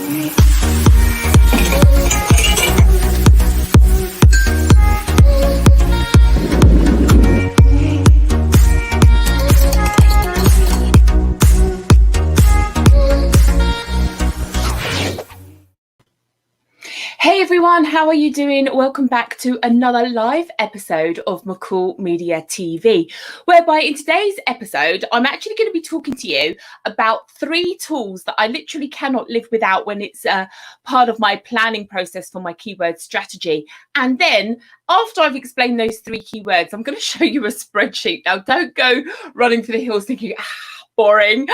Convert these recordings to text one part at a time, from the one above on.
Hey everyone, how are you doing? Welcome back to another live episode of McCall Media TV, whereby in today's episode, I'm actually going to be talking to you about 3 tools that I literally cannot live without when it's part of my planning process for my keyword strategy. And then after I've explained those 3 keywords, I'm going to show you a spreadsheet. Now, don't go running for the hills thinking, boring.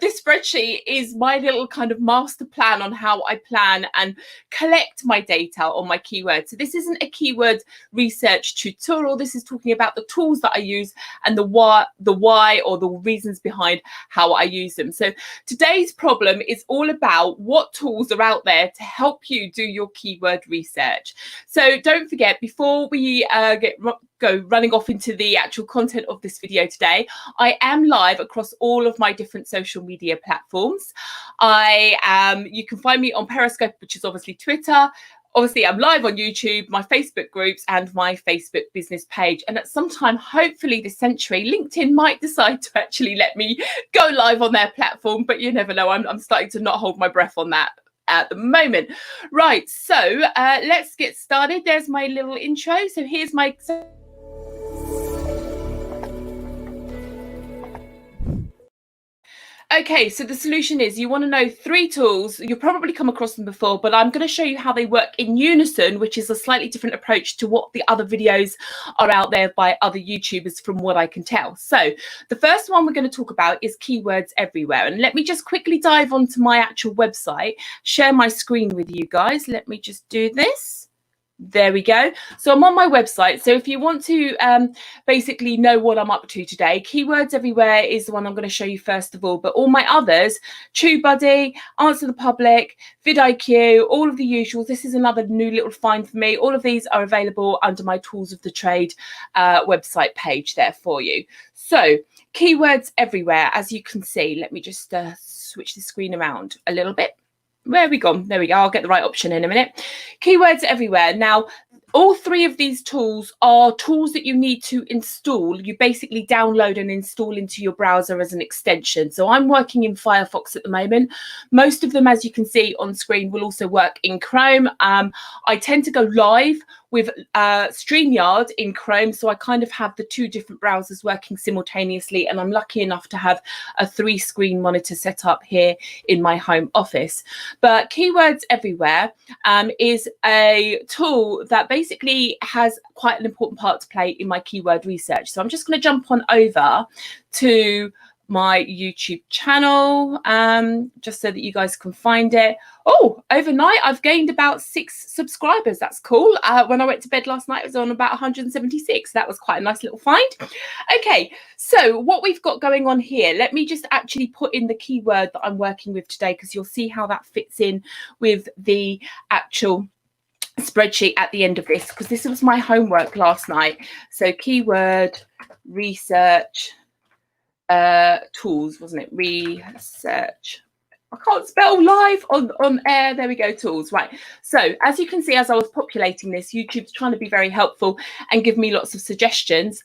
This spreadsheet is my little kind of master plan on how I plan and collect my data on my keywords. So this isn't a keyword research tutorial. This is talking about the tools that I use and the why or the reasons behind how I use them. So today's problem is all about what tools are out there to help you do your keyword research. So don't forget, before we go running off into the actual content of this video today, I am live across all of my different social media platforms. You can find me on Periscope, which is obviously Twitter. Obviously, I'm live on YouTube, my Facebook groups, and my Facebook business page. And at some time, hopefully this century, LinkedIn might decide to actually let me go live on their platform, but you never know. I'm starting to not hold my breath on that at the moment. Right, so let's get started. There's my little intro. So here's my... Okay, so the solution is you want to know 3 tools. You've probably come across them before, but I'm going to show you how they work in unison, which is a slightly different approach to what the other videos are out there by other YouTubers from what I can tell. So the first one we're going to talk about is Keywords Everywhere. And let me just quickly dive onto my actual website, share my screen with you guys. Let me just do this. There we go. So I'm on my website. So if you want to basically know what I'm up to today, Keywords Everywhere is the one I'm going to show you first of all. But all my others, TubeBuddy, Answer the Public, VidIQ, all of the usuals. This is another new little find for me. All of these are available under my Tools of the Trade website page there for you. So Keywords Everywhere, as you can see, let me just switch the screen around a little bit. Where are we gone? There we go. I'll get the right option in a minute. Keywords Everywhere. Now, all 3 of these tools are tools that you need to install. You basically download and install into your browser as an extension. So I'm working in Firefox at the moment. Most of them, as you can see on screen, will also work in Chrome. I tend to go live with StreamYard in Chrome, so I kind of have the 2 different browsers working simultaneously, and I'm lucky enough to have a 3-screen monitor set up here in my home office. But Keywords Everywhere is a tool that basically has quite an important part to play in my keyword research. So I'm just going to jump on over to my YouTube channel just so that you guys can find it. Oh, overnight I've gained about 6 subscribers. That's cool. When I went to bed last night, it was on about 176. That was quite a nice little find. Okay, so what we've got going on here, let me just actually put in the keyword that I'm working with today, because you'll see how that fits in with the actual spreadsheet at the end of this, because this was my homework last night. So keyword research tools, wasn't it? Research. I can't spell live on air. There we go, tools. Right. So as you can see, as I was populating this, YouTube's trying to be very helpful and give me lots of suggestions.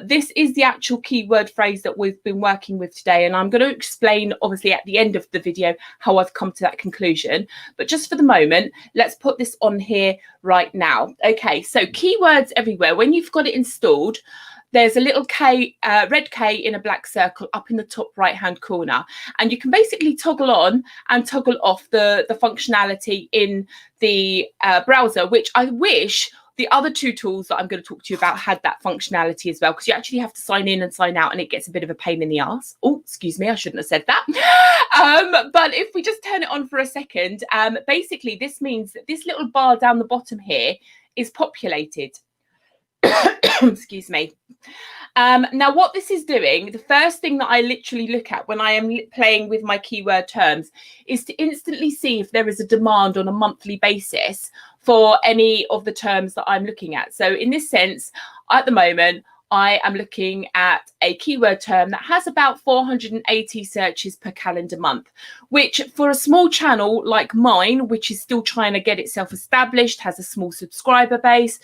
This is the actual keyword phrase that we've been working with today. And I'm going to explain, obviously, at the end of the video, how I've come to that conclusion. But just for the moment, let's put this on here right now. Okay, so Keywords Everywhere, when you've got it installed, there's a little K, red K in a black circle up in the top right-hand corner. And you can basically toggle on and toggle off the functionality in the browser, which I wish the other 2 tools that I'm going to talk to you about had that functionality as well, because you actually have to sign in and sign out, and it gets a bit of a pain in the ass. Oh, excuse me, I shouldn't have said that. But if we just turn it on for a second, basically this means that this little bar down the bottom here is populated. Excuse me. Now, what this is doing, the first thing that I literally look at when I am playing with my keyword terms is to instantly see if there is a demand on a monthly basis for any of the terms that I'm looking at. So in this sense, at the moment, I am looking at a keyword term that has about 480 searches per calendar month, which for a small channel like mine, which is still trying to get itself established, has a small subscriber base,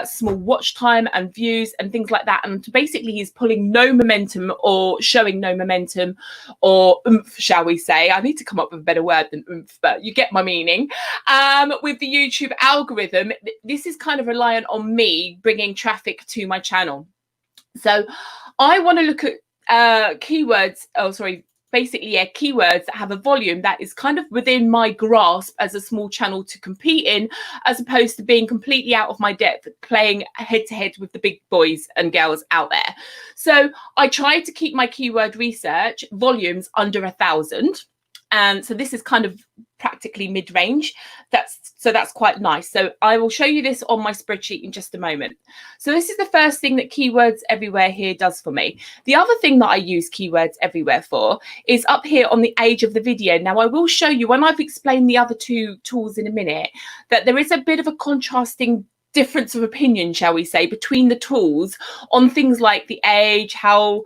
small watch time and views and things like that, and basically is pulling no momentum or showing no momentum or oomph, shall we say. I need to come up with a better word than oomph, but you get my meaning. With the YouTube algorithm, this is kind of reliant on me bringing traffic to my channel. So I want to look at keywords, keywords that have a volume that is kind of within my grasp as a small channel to compete in, as opposed to being completely out of my depth, playing head to head with the big boys and girls out there. So I tried to keep my keyword research volumes under 1,000. And so this is kind of practically mid-range. That's quite nice. So I will show you this on my spreadsheet in just a moment. So this is the first thing that Keywords Everywhere here does for me. The other thing that I use Keywords Everywhere for is up here on the age of the video. Now I will show you, when I've explained the other two tools in a minute, that there is a bit of a contrasting difference of opinion, shall we say, between the tools on things like the age, how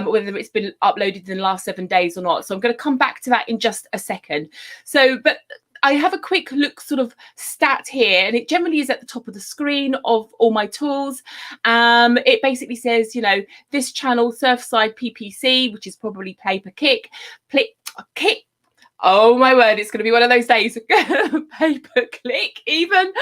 whether it's been uploaded in the last 7 days or not. So I'm going to come back to that in just a second. So, but I have a quick look sort of stat here, and it generally is at the top of the screen of all my tools. It basically says, you know, this channel, Surfside PPC, which is probably pay per click, oh my word, it's going to be one of those days. Pay per click even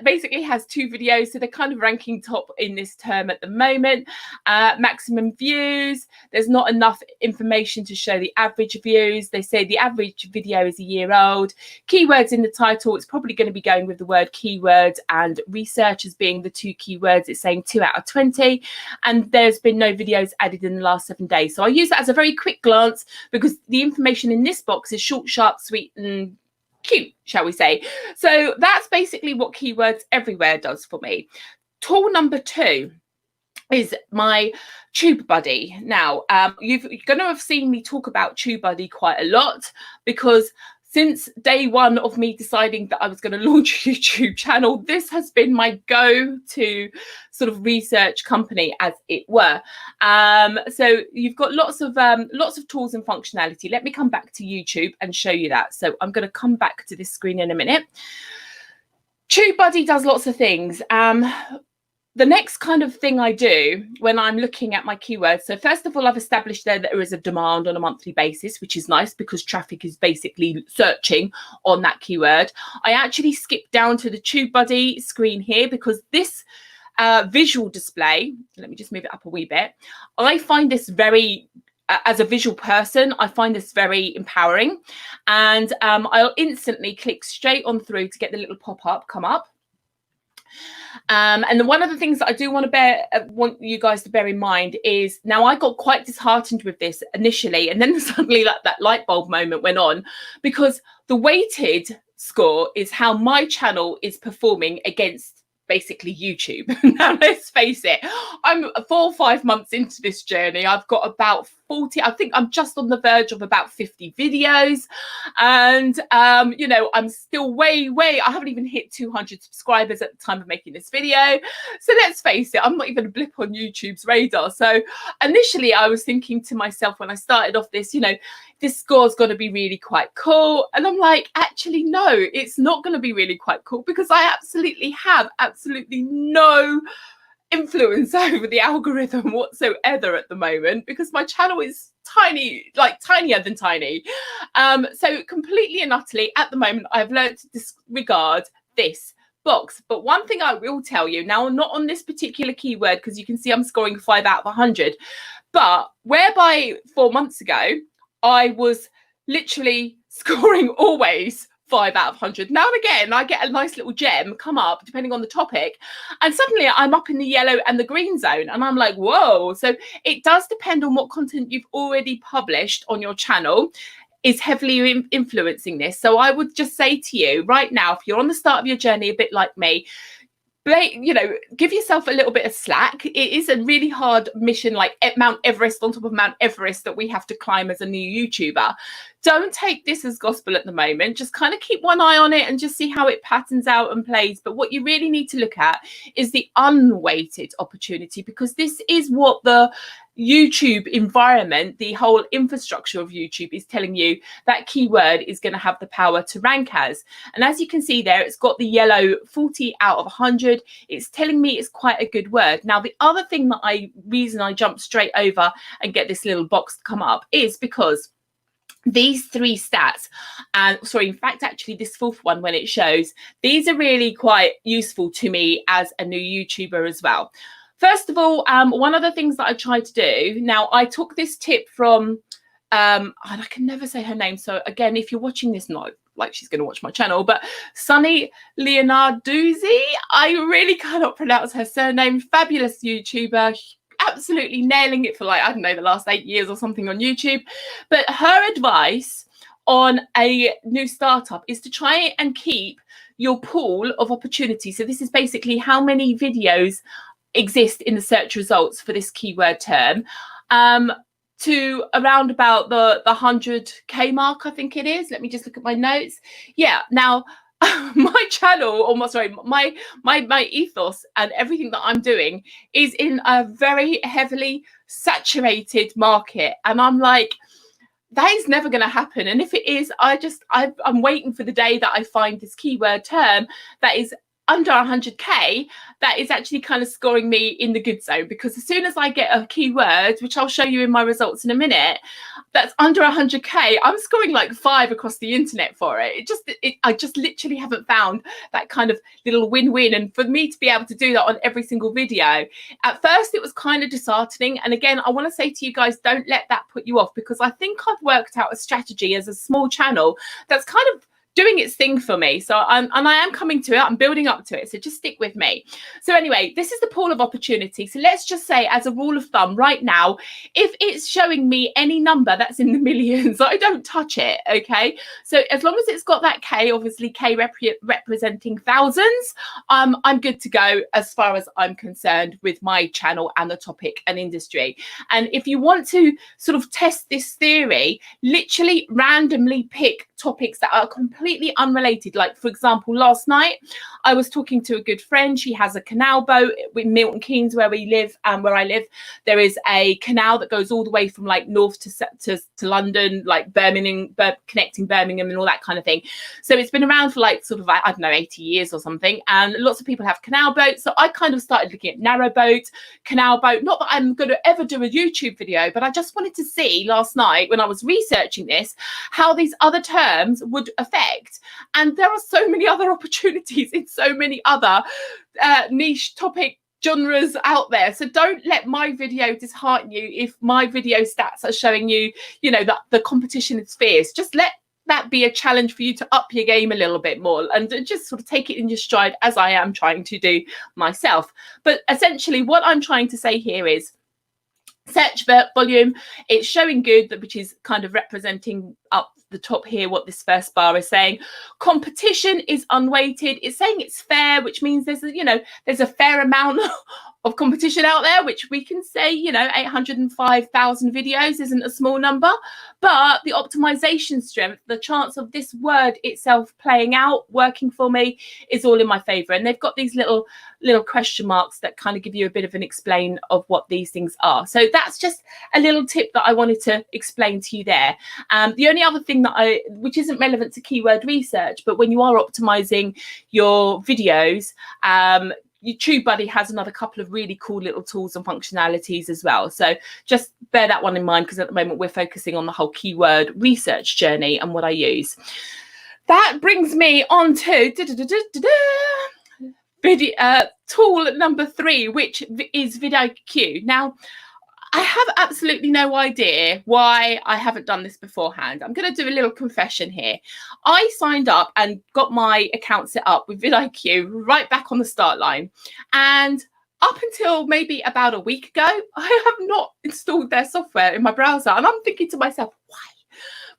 basically has 2 videos, so they're kind of ranking top in this term at the moment. Maximum views, there's not enough information to show the average views. They say the average video is a year old. Keywords in the title, it's probably going to be going with the word keywords and research as being the 2 keywords. It's saying 2 out of 20, and there's been no videos added in the last 7 days. So I use that as a very quick glance because the information in this box is short, sharp, sweet and cute, shall we say. So that's basically what Keywords Everywhere does for me. Tool number 2 is my TubeBuddy. Now you're going to have seen me talk about TubeBuddy quite a lot, because since day one of me deciding that I was going to launch a YouTube channel, this has been my go-to sort of research company, as it were. So you've got lots of tools and functionality. Let me come back to YouTube and show you that. So I'm going to come back to this screen in a minute. TubeBuddy does lots of things. The next kind of thing I do when I'm looking at my keywords, so first of all, I've established there that there is a demand on a monthly basis, which is nice because traffic is basically searching on that keyword. I actually skip down to the TubeBuddy screen here because this visual display, let me just move it up a wee bit. I find this very, as a visual person, I find this very empowering, and I'll instantly click straight on through to get the little pop-up come up. And then one of the things that I do want you guys to bear in mind is, now I got quite disheartened with this initially, and then suddenly that light bulb moment went on, because the weighted score is how my channel is performing against basically YouTube. Now let's face it, I'm 4 or 5 months into this journey. I've got about 40, I think I'm just on the verge of about 50 videos, and you know, I'm still way, I haven't even hit 200 subscribers at the time of making this video. So let's face it, I'm not even a blip on YouTube's radar. So initially I was thinking to myself when I started off this, you know, this score's got to be really quite cool, and I'm like, actually no, it's not going to be really quite cool, because I absolutely have no influence over the algorithm whatsoever at the moment, because my channel is tiny, like tinier than tiny. So completely and utterly at the moment I've learned to disregard this box. But one thing I will tell you now, not on this particular keyword, because you can see I'm scoring 5 out of 100, but whereby 4 months ago I was literally scoring always 5 out of 100. Now and again, I get a nice little gem come up, depending on the topic, and suddenly I'm up in the yellow and the green zone, and I'm like, whoa. So it does depend on what content you've already published on your channel is heavily influencing this. So I would just say to you right now, if you're on the start of your journey, a bit like me, you know, give yourself a little bit of slack. It is a really hard mission, like Mount Everest on top of Mount Everest, that we have to climb as a new YouTuber. don't take this as gospel at the moment. Just kind of keep one eye on it and just see how it patterns out and plays. But what you really need to look at is the unweighted opportunity, because this is what the YouTube environment, the whole infrastructure of YouTube, is telling you that keyword is going to have the power to rank as. And as you can see there, it's got the yellow 40 out of 100. It's telling me it's quite a good word. Now, the other thing that reason I jump straight over and get this little box to come up is because these three stats, and sorry, in fact, actually this fourth one, when it shows, these are really quite useful to me as a new YouTuber as well. First of all, one of the things that I tried to do, now I took this tip from, and I can never say her name. So again, if you're watching this, not like she's going to watch my channel, but Sunny Leonarduzzi, I really cannot pronounce her surname. Fabulous YouTuber, absolutely nailing it for, like, I don't know, the last 8 years or something on YouTube. But her advice on a new startup is to try and keep your pool of opportunities. So this is basically how many videos exist in the search results for this keyword term, to around about the 100K mark, I think it is. Let me just look at my notes. Yeah, now my channel, or my ethos and everything that I'm doing is in a very heavily saturated market, and I'm like, that is never going to happen. And if it is, I'm waiting for the day that I find this keyword term that is under 100K, that is actually kind of scoring me in the good zone, because as soon as I get a keyword, which I'll show you in my results in a minute, that's under 100K, I'm scoring like 5 across the internet for it. I just literally haven't found that kind of little win-win. And for me to be able to do that on every single video, at first it was kind of disheartening. And again, I want to say to you guys, don't let that put you off, because I think I've worked out a strategy as a small channel that's kind of doing its thing for me. So I am coming to it. I'm building up to it. So just stick with me. So anyway, this is the pool of opportunity. So let's just say, as a rule of thumb right now, if it's showing me any number that's in the millions, I don't touch it. Okay. So as long as it's got that K, obviously K representing thousands, I'm good to go as far as I'm concerned with my channel and the topic and industry. And if you want to sort of test this theory, literally randomly pick topics that are completely unrelated. Like, for example, last night I was talking to a good friend. She has a canal boat in Milton Keynes, where we live, and where I live there is a canal that goes all the way from like north to London, like Birmingham, connecting Birmingham and all that kind of thing. So it's been around for like sort of, I don't know, 80 years or something, and lots of people have canal boats. So I kind of started looking at narrow boat, canal boat. Not that I'm going to ever do a YouTube video, but I just wanted to see last night when I was researching this how these other terms would affect. And there are so many other opportunities in so many other niche topic genres out there. So don't let my video dishearten you if my video stats are showing you, you know, that the competition is fierce. Just let that be a challenge for you to up your game a little bit more, and just sort of take it in your stride, as I am trying to do myself. But essentially what I'm trying to say here is search volume, it's showing good, which is kind of representing up the top here what this first bar is saying. Competition is unweighted. It's saying it's fair, which means there's a fair amount of competition out there, which we can say, 805,000 videos isn't a small number. But the optimization strength, the chance of this word itself playing out, working for me, is all in my favor. And they've got these little question marks that kind of give you a bit of an explain of what these things are. So that's just a little tip that I wanted to explain to you there. The only other thing which isn't relevant to keyword research, but when you are optimizing your videos, TubeBuddy has another couple of really cool little tools and functionalities as well. So just bear that one in mind, because at the moment we're focusing on the whole keyword research journey and what I use. That brings me on to tool number 3, which is VidIQ. Now, I have absolutely no idea why I haven't done this beforehand. I'm going to do a little confession here. I signed up and got my account set up with VidIQ right back on the start line. And up until maybe about a week ago, I have not installed their software in my browser. And I'm thinking to myself, why?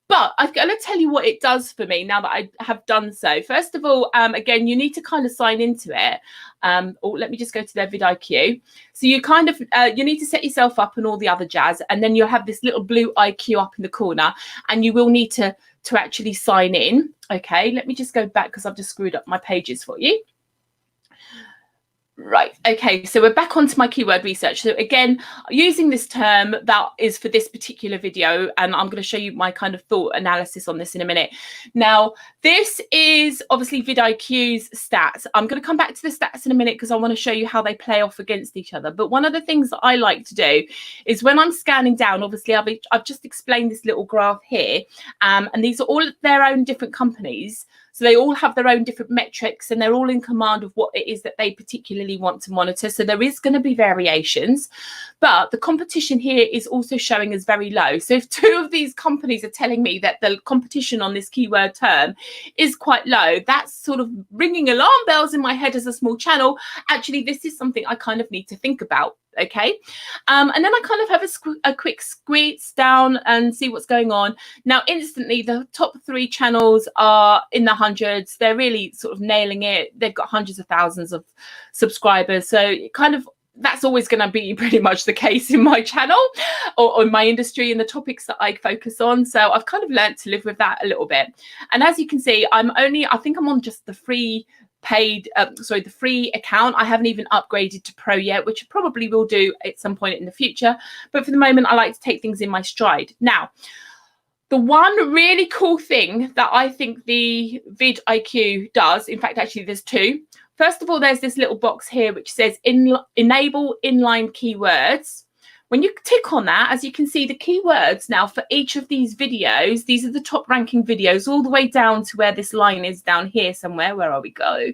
But I'm going to tell you what it does for me now that I have done so. First of all, again, you need to kind of sign into it. Let me just go to their VidIQ. So you kind of, you need to set yourself up and all the other jazz, and then you'll have this little blue IQ up in the corner, and you will need to actually sign in. Okay, let me just go back because I've just screwed up my pages for you. Right, okay, so we're back onto my keyword research. So again, using this term that is for this particular video, and I'm going to show you my kind of thought analysis on this in a minute. Now, this is obviously vidIQ's stats. I'm going to come back to the stats in a minute because I want to show you how they play off against each other. But one of the things that I like to do is when I'm scanning down, obviously I've just explained this little graph here, and these are all their own different companies. So they all have their own different metrics, and they're all in command of what it is that they particularly want to monitor. So there is going to be variations, but the competition here is also showing as very low. So if two of these companies are telling me that the competition on this keyword term is quite low, that's sort of ringing alarm bells in my head as a small channel. Actually, this is something I kind of need to think about. Okay, and then I kind of have a quick squeeze down and see what's going on. Now, instantly, the top 3 channels are in the hundreds. They're really sort of nailing it. They've got hundreds of thousands of subscribers. So kind of that's always going to be pretty much the case in my channel or in my industry and the topics that I focus on. So I've kind of learned to live with that a little bit. And as you can see, I think I'm on just the free the free account. I haven't even upgraded to pro yet, which I probably will do at some point in the future, but for the moment I like to take things in my stride. Now, the one really cool thing that I think the vidIQ does, in fact actually there's 2. First of all, there's this little box here which says enable inline keywords. When you tick on that, as you can see, the keywords now for each of these videos, these are the top ranking videos all the way down to where this line is down here somewhere. Where are we go?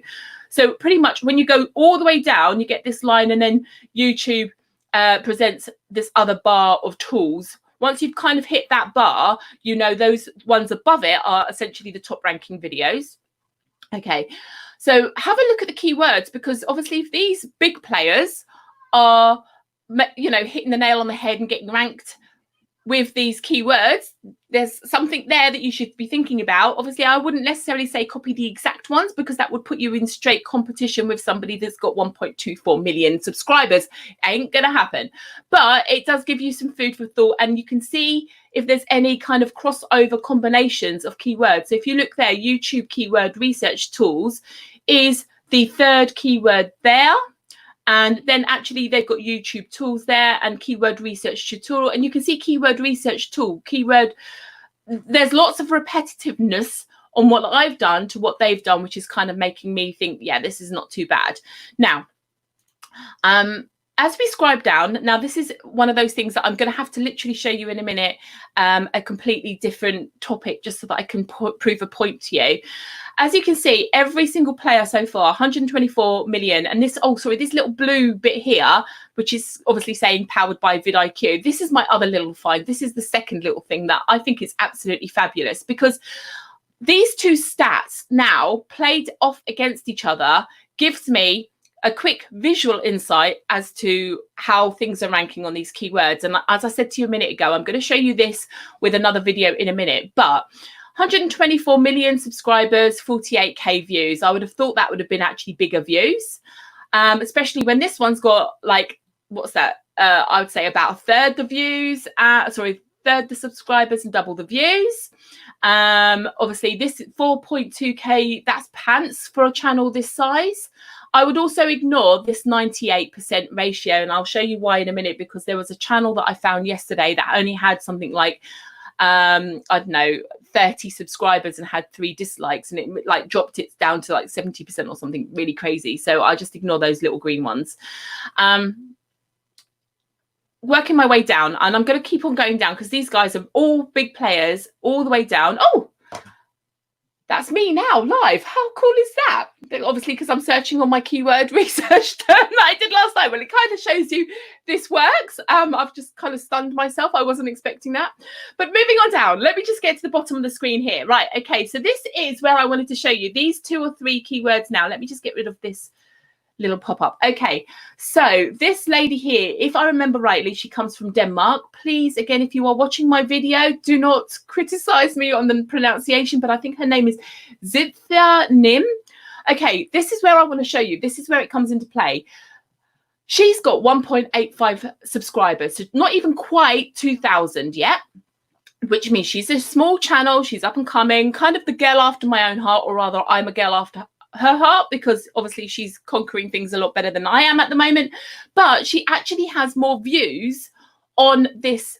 So pretty much when you go all the way down, you get this line, and then YouTube presents this other bar of tools. Once you've kind of hit that bar, you know those ones above it are essentially the top ranking videos. Okay, so have a look at the keywords, because obviously if these big players are hitting the nail on the head and getting ranked with these keywords, there's something there that you should be thinking about. Obviously, I wouldn't necessarily say copy the exact ones, because that would put you in straight competition with somebody that's got 1.24 million subscribers. Ain't gonna happen. But it does give you some food for thought, and you can see if there's any kind of crossover combinations of keywords. So if you look there, YouTube keyword research tools is the 3rd keyword there. And then actually they've got YouTube tools there and keyword research tutorial. And you can see keyword research tool, there's lots of repetitiveness on what I've done to what they've done, which is kind of making me think, yeah, this is not too bad. Now, as we scribe down, now this is one of those things that I'm going to have to literally show you in a minute, a completely different topic, just so that I can prove a point to you. As you can see, every single player so far, 124 million. And this little blue bit here, which is obviously saying powered by vidIQ. This is my other little find. This is the second little thing that I think is absolutely fabulous, because these 2 stats now played off against each other gives me a quick visual insight as to how things are ranking on these keywords. And as I said to you a minute ago, I'm going to show you this with another video in a minute, but 124 million subscribers, 48k views. I would have thought that would have been actually bigger views, especially when this one's got like, what's that? I would say about 1/3 the views, 1/3 the subscribers and double the views. Obviously this 4.2k, that's pants for a channel this size. I would also ignore this 98% ratio, and I'll show you why in a minute, because there was a channel that I found yesterday that only had something like, I don't know, 30 subscribers and had 3 dislikes, and it like dropped it down to like 70% or something really crazy. So I just ignore those little green ones. Working my way down, and I'm going to keep on going down because these guys are all big players all the way down. Oh, that's me now live. How cool is that? Obviously, because I'm searching on my keyword research term that I did last night. Well, it kind of shows you this works. I've just kind of stunned myself. I wasn't expecting that. But moving on down, let me just get to the bottom of the screen here. Right. Okay. So this is where I wanted to show you these 2 or 3 keywords now. Let me just get rid of this little pop-up. Okay, so this lady here, if I remember rightly, she comes from Denmark. Please, again, if you are watching my video, do not criticize me on the pronunciation, but I think her name is Zithia Nim. Okay, this is where I want to show you. This is where it comes into play. She's got 1.85 subscribers, so not even quite 2,000 yet, which means she's a small channel. She's up and coming, kind of the girl after my own heart, or rather I'm a girl after her heart, because obviously she's conquering things a lot better than I am at the moment. But she actually has more views on this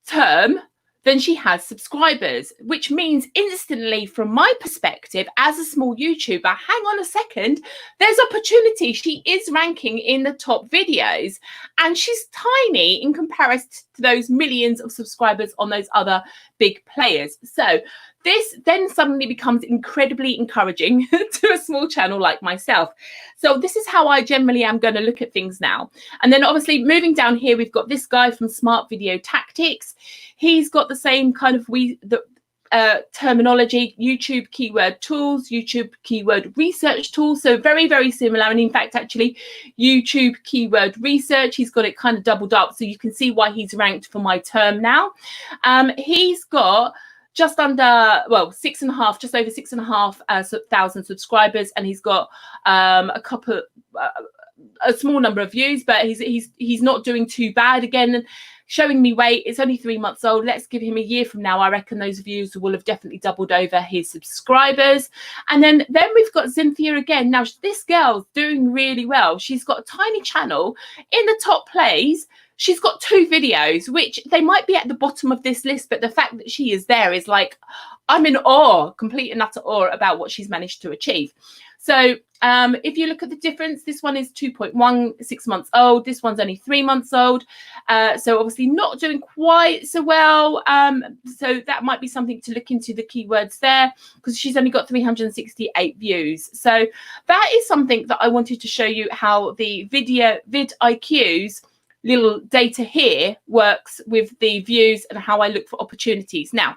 term than she has subscribers, which means instantly, from my perspective as a small YouTuber, hang on a second, there's opportunity. She is ranking in the top videos, and she's tiny in comparison to those millions of subscribers on those other big players. So this then suddenly becomes incredibly encouraging to a small channel like myself. So this is how I generally am going to look at things now. And then obviously moving down here, we've got this guy from Smart Video Tactics. He's got the same kind of terminology: YouTube keyword tools, YouTube keyword research tools. So very, very similar. And in fact, actually, YouTube keyword research, he's got it kind of doubled up. So you can see why he's ranked for my term now. He's got just under, well, just over 6,500 subscribers, and he's got a small number of views, but he's not doing too bad. Again, showing me weight, it's only 3 months old. Let's give him a year from now. I reckon those views will have definitely doubled over his subscribers. And then we've got Cynthia again. Now, this girl's doing really well. She's got a tiny channel in the top plays. She's got 2 videos, which they might be at the bottom of this list, but the fact that she is there is like, I'm in awe, complete and utter awe about what she's managed to achieve. So if you look at the difference, this one is 2.16 months old. This one's only 3 months old. So obviously not doing quite so well. So that might be something to look into, the keywords there, because she's only got 368 views. So that is something that I wanted to show you, how the VidIQ's little data here works with the views and how I look for opportunities. Now,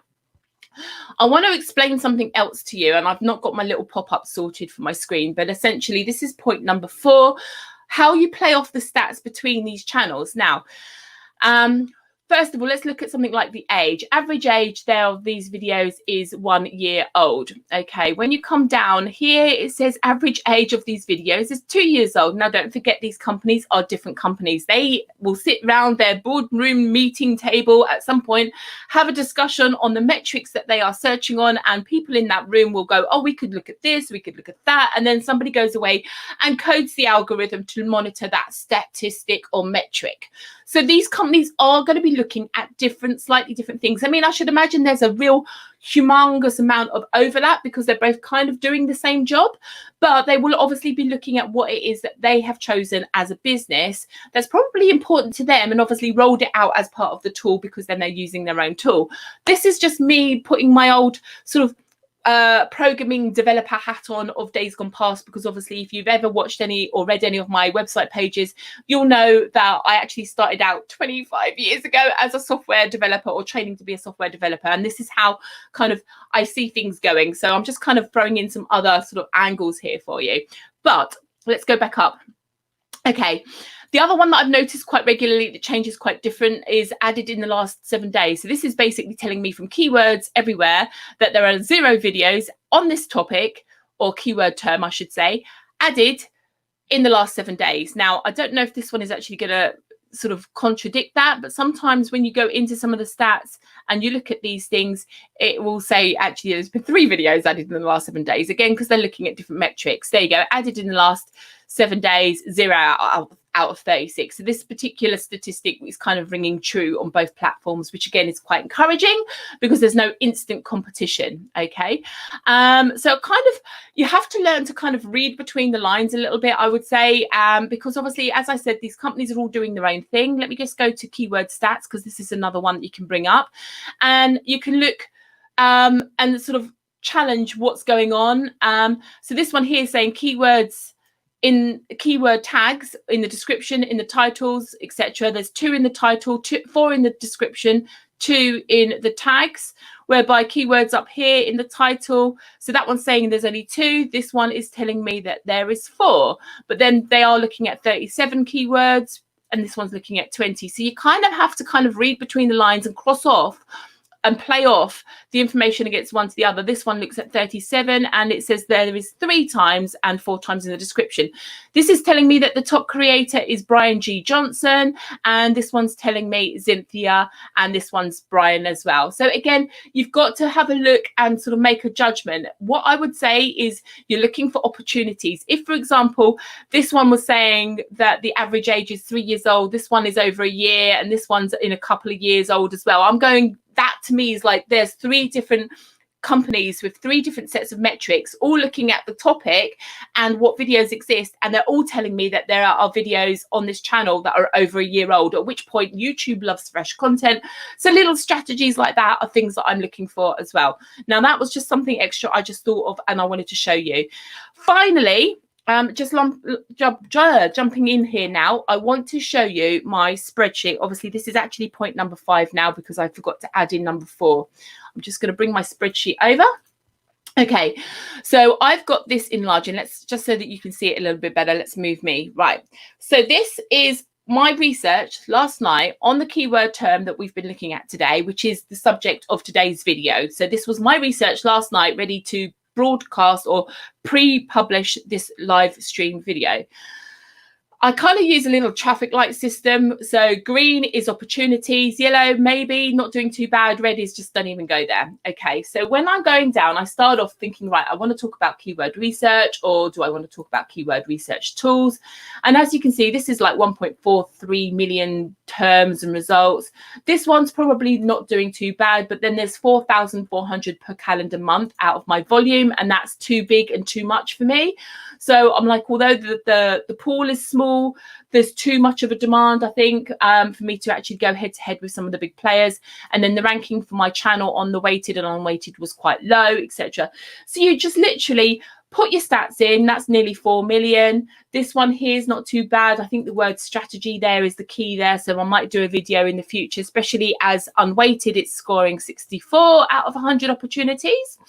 I want to explain something else to you, and I've not got my little pop-up sorted for my screen, but essentially this is point number 4, how you play off the stats between these channels. Now, first of all, let's look at something like the age. Average age there of these videos is 1 year old. Okay, when you come down here, it says average age of these videos is 2 years old. Now, don't forget, these companies are different companies. They will sit around their boardroom meeting table at some point, have a discussion on the metrics that they are searching on, and people in that room will go, oh, we could look at this, we could look at that, and then somebody goes away and codes the algorithm to monitor that statistic or metric. So these companies are going to be looking at slightly different things. I mean, I should imagine there's a real humongous amount of overlap because they're both kind of doing the same job, but they will obviously be looking at what it is that they have chosen as a business that's probably important to them, and obviously rolled it out as part of the tool because then they're using their own tool. This is just me putting my old sort of programming developer hat on of days gone past, because obviously if you've ever watched any or read any of my website pages, you'll know that I actually started out 25 years ago as a software developer, or training to be a software developer, and this is how kind of I see things going. So I'm just kind of throwing in some other sort of angles here for you, but let's go back up. Okay, the other one that I've noticed quite regularly that changes quite different is added in the last 7 days. So this is basically telling me from Keywords Everywhere that there are 0 videos on this topic, or keyword term, I should say, added in the last 7 days. Now, I don't know if this one is actually going to sort of contradict that, but sometimes when you go into some of the stats and you look at these things, it will say actually there's been 3 videos added in the last 7 days, again because they're looking at different metrics. There you go, added in the last 7 days, 0 out of 36. So this particular statistic is kind of ringing true on both platforms, which again is quite encouraging because there's no instant competition. Okay, so kind of you have to learn to kind of read between the lines a little bit, I would say, because obviously, as I said, these companies are all doing their own thing. Let me just go to keyword stats, because this is another one that you can bring up, and you can look and sort of challenge what's going on. So this one here is saying keywords in keyword tags in the description, in the titles, etc. There's 2 in the title, 4 in the description, 2 in the tags, whereby keywords up here in the title. So that one's saying there's only 2. This one is telling me that there is 4, but then they are looking at 37 keywords and this one's looking at 20. So you kind of have to kind of read between the lines and cross off and play off the information against one to the other. This one looks at 37 and it says there is 3 times and 4 times in the description. This is telling me that the top creator is Brian G. Johnson, and this one's telling me Cynthia, and this one's Brian as well. So again, you've got to have a look and sort of make a judgment. What I would say is you're looking for opportunities. If, for example, this one was saying that the average age is 3 years old, this one is over a year, and this one's in a couple of years old as well. That to me is like there's 3 different companies with 3 different sets of metrics, all looking at the topic and what videos exist, and they're all telling me that there are videos on this channel that are over a year old, at which point YouTube loves fresh content. So little strategies like that are things that I'm looking for as well. Now that was just something extra I just thought of and I wanted to show you. Finally, jumping in here now, I want to show you my spreadsheet. Obviously, this is actually point number 5 now because I forgot to add in number 4. I'm just going to bring my spreadsheet over. Okay, so I've got this enlarging. Let's just so that you can see it a little bit better. Let's move me. Right. So this is my research last night on the keyword term that we've been looking at today, which is the subject of today's video. So this was my research last night, ready to broadcast or pre-publish this live stream video. I kind of use a little traffic light system. So green is opportunities, yellow maybe not doing too bad, red is just don't even go there. Okay, so when I'm going down, I start off thinking, right, I want to talk about keyword research, or do I want to talk about keyword research tools? And as you can see, this is like 1.43 million terms and results. This one's probably not doing too bad, but then there's 4,400 per calendar month out of my volume, and that's too big and too much for me. So I'm like, although the pool is small, there's too much of a demand, I think, for me to actually go head to head with some of the big players. And then the ranking for my channel on the weighted and unweighted was quite low, etc. So you just literally put your stats in. That's nearly 4 million. This one here is not too bad. I think the word strategy there is the key there. So I might do a video in the future, especially as unweighted, it's scoring 64 out of 100 opportunities.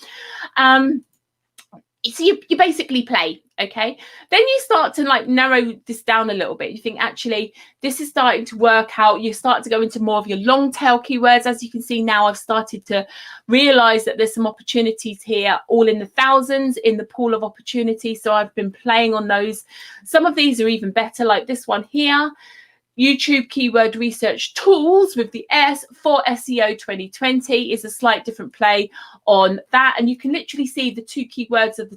So you basically play, okay? Then you start to like narrow this down a little bit. You think, actually, this is starting to work out. You start to go into more of your long tail keywords. As you can see now, I've started to realize that there's some opportunities here, all in the thousands in the pool of opportunities. So I've been playing on those. Some of these are even better, like this one here. YouTube keyword research tools with the S for SEO 2020 is a slight different play on that. And you can literally see the 2 keywords of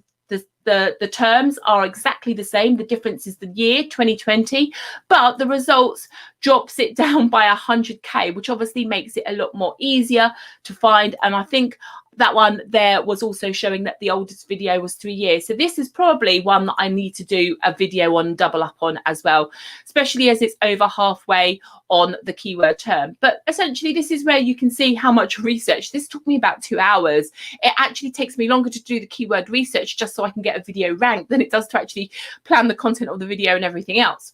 the terms are exactly the same. The difference is the year 2020, but the results drops it down by 100K, which obviously makes it a lot more easier to find. And I think that one there was also showing that the oldest video was 3 years. So this is probably one that I need to do a video on, double up on as well, especially as it's over halfway on the keyword term. But essentially, this is where you can see how much research. This took me about 2 hours. It actually takes me longer to do the keyword research just so I can get a video ranked than it does to actually plan the content of the video and everything else.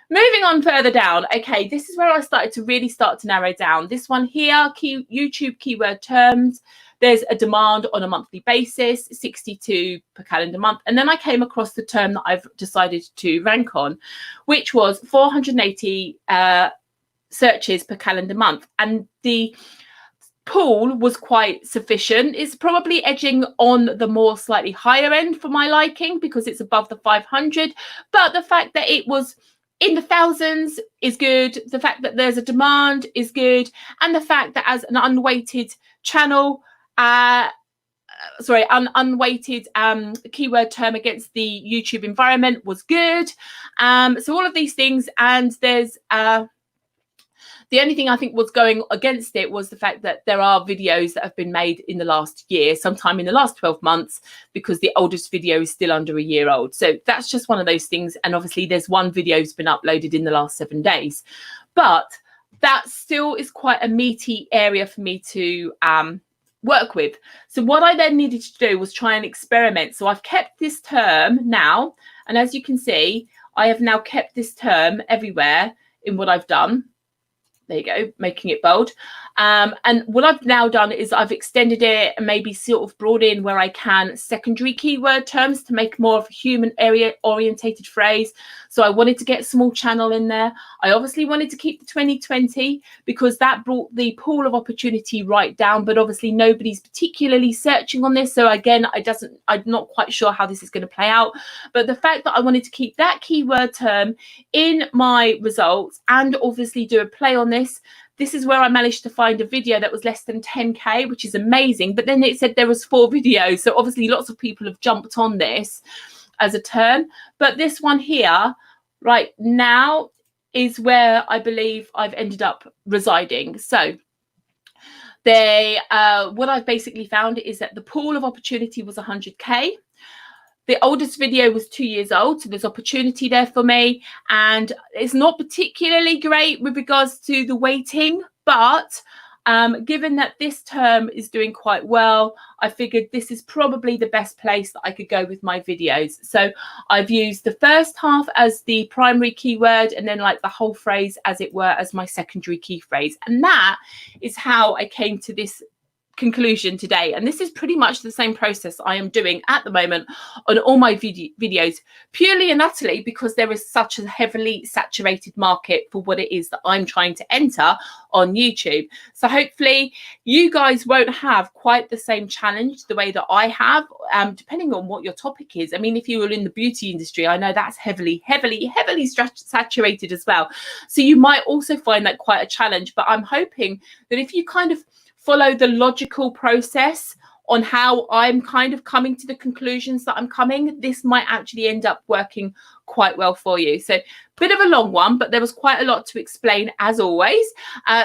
Moving on further down, okay, this is where I started to really start to narrow down. This one here, YouTube keyword terms. There's a demand on a monthly basis, 62 per calendar month. And then I came across the term that I've decided to rank on, which was 480 searches per calendar month. And the pool was quite sufficient. It's probably edging on the more slightly higher end for my liking because it's above the 500. But the fact that it was in the thousands is good. The fact that there's a demand is good. And the fact that as an unweighted channel, unweighted keyword term against the YouTube environment was good. So all of these things, and there's the only thing I think was going against it was the fact that there are videos that have been made in the last year, sometime in the last 12 months, because the oldest video is still under a year old. So that's just one of those things. And obviously there's one video that's been uploaded in the last 7 days, but that still is quite a meaty area for me to work with. So what I then needed to do was try and experiment. So I've kept this term now, and as you can see, I have now kept this term everywhere in what I've done. There you go, making it bold. And what I've now done is I've extended it and maybe sort of brought in where I can secondary keyword terms to make more of a human area orientated phrase. So I wanted to get small channel in there. I obviously wanted to keep the 2020 because that brought the pool of opportunity right down, but obviously nobody's particularly searching on this. So again, I'm not quite sure how this is going to play out, but the fact that I wanted to keep that keyword term in my results and obviously do a play on this is where I managed to find a video that was less than 10k, which is amazing. But then it said there was 4 videos, so obviously lots of people have jumped on this as a term. But this one here right now is where I believe I've ended up residing. So what I've basically found is that the pool of opportunity was 100k. The oldest video was 2 years old, so there's opportunity there for me. And it's not particularly great with regards to the weighting, but given that this term is doing quite well, I figured this is probably the best place that I could go with my videos. So I've used the first half as the primary keyword and then like the whole phrase, as it were, as my secondary key phrase. And that is how I came to this conclusion today. And this is pretty much the same process I am doing at the moment on all my videos, purely and utterly because there is such a heavily saturated market for what it is that I'm trying to enter on YouTube. So hopefully you guys won't have quite the same challenge the way that I have, depending on what your topic is. I mean, if you were in the beauty industry, I know that's heavily saturated as well. So you might also find that quite a challenge, but I'm hoping that if you kind of follow the logical process on how I'm kind of coming to the conclusions that I'm coming, this might actually end up working quite well for you. So bit of a long one, but there was quite a lot to explain as always.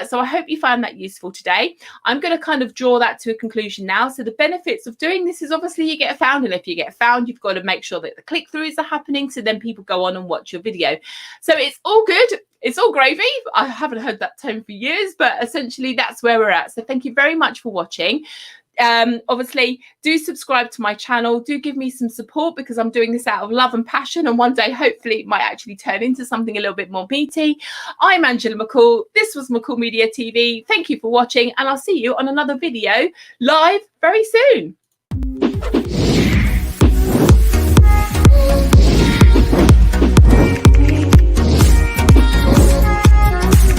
So I hope you found that useful today. I'm going to kind of draw that to a conclusion now. So the benefits of doing this is obviously you get found, and if you get found, you've got to make sure that the click-throughs are happening, so then people go on and watch your video. So it's all good. It's all gravy. I haven't heard that term for years, but essentially that's where we're at. So thank you very much for watching. Obviously do subscribe to my channel, do give me some support because I'm doing this out of love and passion, and one day hopefully it might actually turn into something a little bit more meaty. I'm Angela McCall. This was McCall Media TV. Thank you for watching, and I'll see you on another video live very soon.